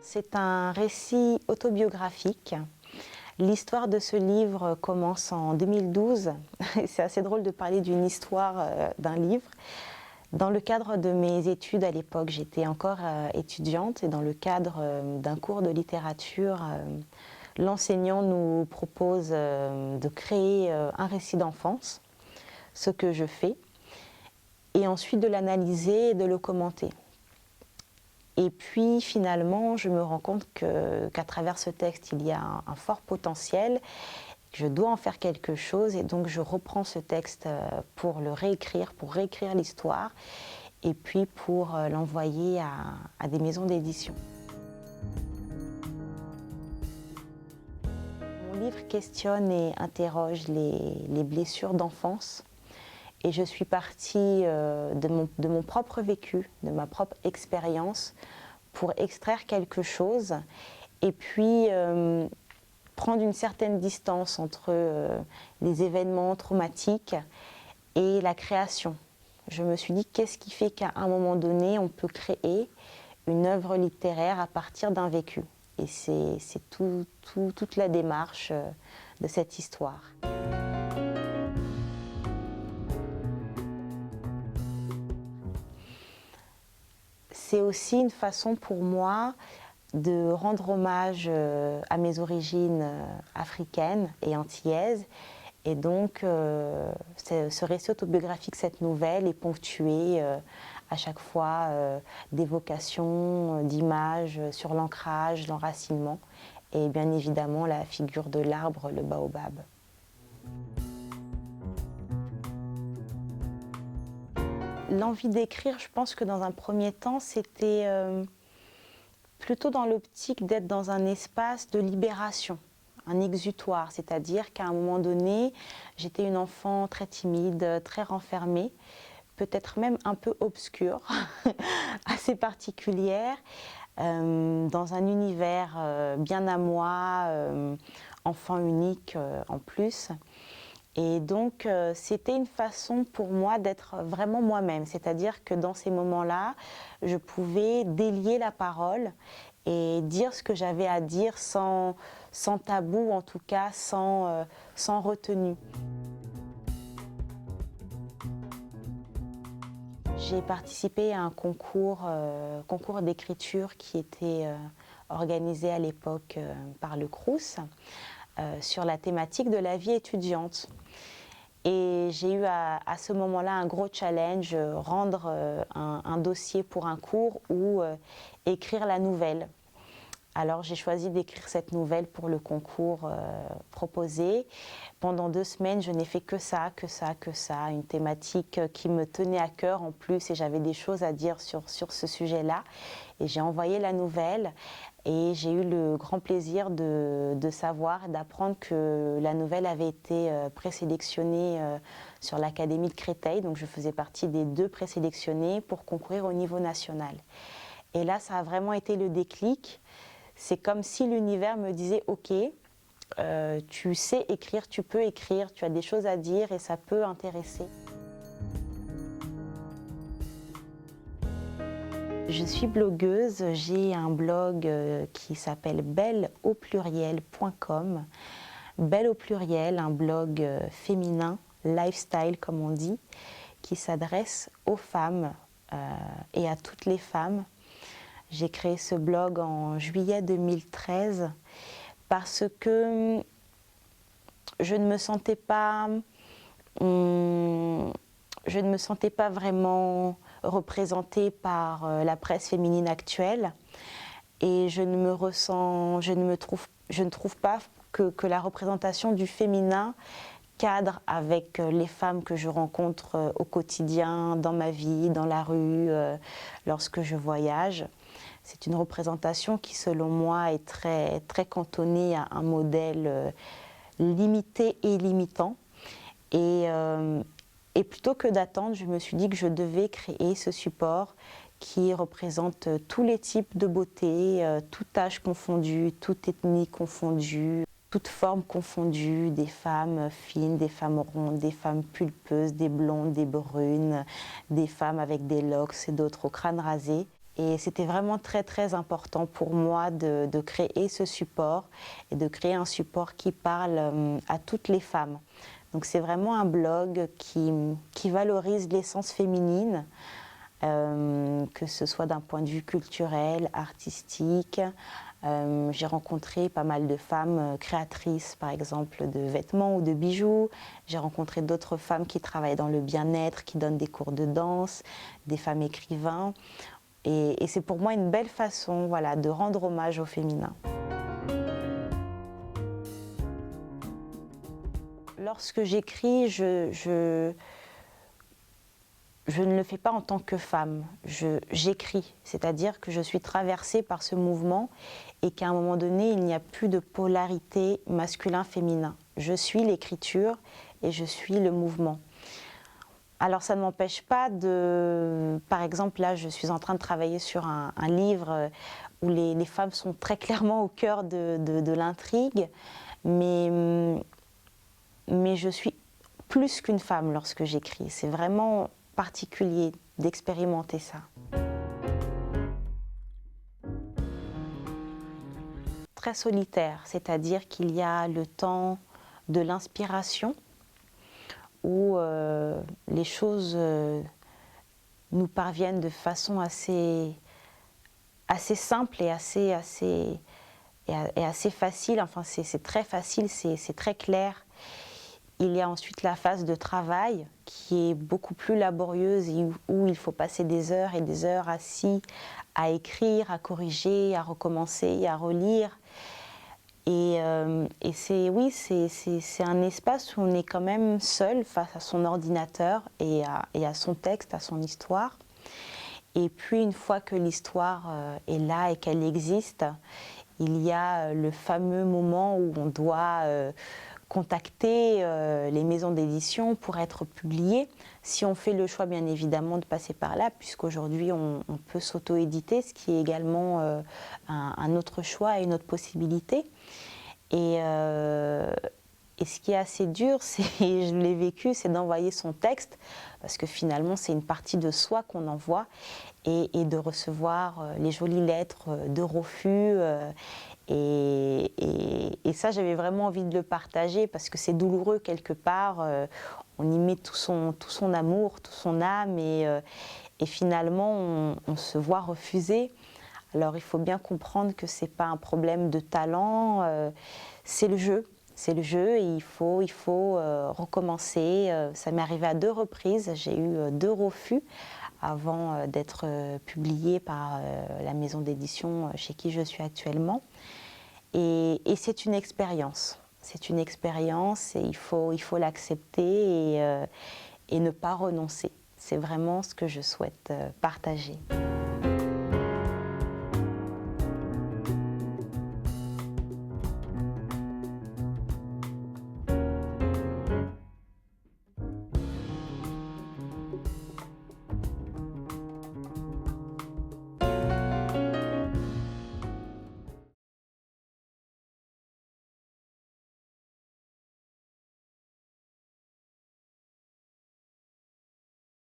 C'est un récit autobiographique. L'histoire de ce livre commence en 2012. C'est assez drôle de parler d'une histoire d'un livre. Dans le cadre de mes études à l'époque, j'étais encore étudiante et dans le cadre d'un cours de littérature, l'enseignant nous propose de créer un récit d'enfance, ce que je fais, et ensuite de l'analyser et de le commenter. Et puis finalement, je me rends compte qu'à travers ce texte, il y a un fort potentiel. Je dois en faire quelque chose et donc je reprends ce texte pour le réécrire, pour réécrire l'histoire et puis pour l'envoyer à des maisons d'édition. Mon livre questionne et interroge les blessures d'enfance. Et je suis partie de mon propre vécu, de ma propre expérience, pour extraire quelque chose et puis prendre une certaine distance entre les événements traumatiques et la création. Je me suis dit, qu'est-ce qui fait qu'à un moment donné, on peut créer une œuvre littéraire à partir d'un vécu? Et c'est toute la démarche de cette histoire. C'est aussi une façon pour moi de rendre hommage à mes origines africaines et antillaises. Et donc, ce récit autobiographique, cette nouvelle, est ponctué à chaque fois d'évocations, d'images sur l'ancrage, l'enracinement et bien évidemment la figure de l'arbre, le baobab. L'envie d'écrire, je pense que dans un premier temps, c'était plutôt dans l'optique d'être dans un espace de libération, un exutoire, c'est-à-dire qu'à un moment donné, j'étais une enfant très timide, très renfermée, peut-être même un peu obscure, assez particulière, dans un univers bien à moi, enfant unique en plus. Et donc, c'était une façon pour moi d'être vraiment moi-même. C'est-à-dire que dans ces moments-là, je pouvais délier la parole et dire ce que j'avais à dire sans tabou, en tout cas sans retenue. J'ai participé à un concours d'écriture qui était organisé à l'époque par le Crous. Sur la thématique de la vie étudiante. Et j'ai eu à ce moment-là un gros challenge, rendre un dossier pour un cours ou écrire la nouvelle. Alors j'ai choisi d'écrire cette nouvelle pour le concours proposé. Pendant 2 semaines, je n'ai fait que ça, une thématique qui me tenait à cœur en plus et j'avais des choses à dire sur ce sujet-là. Et j'ai envoyé la nouvelle et j'ai eu le grand plaisir de savoir, d'apprendre que la nouvelle avait été présélectionnée sur l'Académie de Créteil. Donc je faisais partie des 2 présélectionnés pour concourir au niveau national. Et là, ça a vraiment été le déclic. C'est comme si l'univers me disait « Ok, tu sais écrire, tu peux écrire, tu as des choses à dire et ça peut intéresser ». Je suis blogueuse, j'ai un blog qui s'appelle belleaupluriel.com. Belle au pluriel, un blog féminin, lifestyle comme on dit, qui s'adresse aux femmes et à toutes les femmes. J'ai créé ce blog en juillet 2013 parce que je ne me sentais pas vraiment représentée par la presse féminine actuelle et je ne trouve pas que la représentation du féminin cadre avec les femmes que je rencontre au quotidien, dans ma vie, dans la rue, lorsque je voyage. C'est une représentation qui, selon moi, est très, très cantonnée à un modèle limité et limitant. Et plutôt que d'attendre, je me suis dit que je devais créer ce support qui représente tous les types de beauté, tout âge confondu, toute ethnie confondue, toutes formes confondues, des femmes fines, des femmes rondes, des femmes pulpeuses, des blondes, des brunes, des femmes avec des locks et d'autres au crâne rasé. Et c'était vraiment très très important pour moi de créer ce support et de créer un support qui parle à toutes les femmes. Donc c'est vraiment un blog qui valorise l'essence féminine, que ce soit d'un point de vue culturel, artistique. J'ai rencontré pas mal de femmes créatrices, par exemple, de vêtements ou de bijoux. J'ai rencontré d'autres femmes qui travaillent dans le bien-être, qui donnent des cours de danse, des femmes écrivains. Et c'est pour moi une belle façon, voilà, de rendre hommage au féminin. Lorsque j'écris, je ne le fais pas en tant que femme. J'écris, c'est-à-dire que je suis traversée par ce mouvement et qu'à un moment donné, il n'y a plus de polarité masculin-féminin. Je suis l'écriture et je suis le mouvement. Alors ça ne m'empêche pas de... Par exemple, là, je suis en train de travailler sur un livre où les femmes sont très clairement au cœur de l'intrigue, mais je suis plus qu'une femme lorsque j'écris. C'est vraiment particulier d'expérimenter ça. Très solitaire, c'est-à-dire qu'il y a le temps de l'inspiration où les choses nous parviennent de façon assez simple et assez facile. Enfin, c'est très facile, c'est très clair. Il y a ensuite la phase de travail qui est beaucoup plus laborieuse et où il faut passer des heures et des heures assis à écrire, à corriger, à recommencer, à relire. Et c'est un espace où on est quand même seul face à son ordinateur et à son texte, à son histoire. Et puis une fois que l'histoire est là et qu'elle existe, il y a le fameux moment où on doit contacter les maisons d'édition pour être publié. Si on fait le choix bien évidemment de passer par là, puisqu'aujourd'hui on peut s'auto-éditer, ce qui est également un autre choix et une autre possibilité. Et ce qui est assez dur, je l'ai vécu, c'est d'envoyer son texte, parce que finalement c'est une partie de soi qu'on envoie, et de recevoir les jolies lettres de refus. Et ça, j'avais vraiment envie de le partager parce que c'est douloureux quelque part. On y met tout son amour, toute son âme et finalement on se voit refuser. Alors il faut bien comprendre que c'est pas un problème de talent, c'est le jeu. C'est le jeu et il faut recommencer. Ça m'est arrivé à 2 reprises, j'ai eu 2 refus avant d'être publiée par la maison d'édition chez qui je suis actuellement. Et c'est une expérience. C'est une expérience et il faut l'accepter et ne pas renoncer. C'est vraiment ce que je souhaite partager.